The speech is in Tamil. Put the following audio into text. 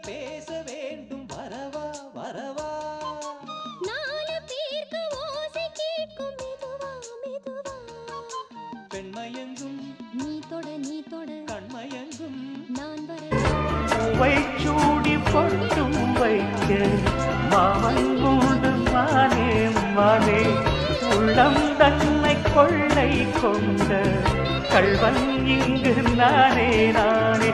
பேச வேண்டும் வரவா வரவா நாலு பேருக்கு ஓசை கேட்கும் மெதுவா மெதுவா பெண்மயங்கும் நீ தொட கண்மயங்கும் நான் வர பூவை சூடி பொட்டும் வைக்க மாமன் மூடு மானே மானே உள்ளம் தன்னை கொள்ளை கொண்ட கள்வன் இங்கு நானே நானே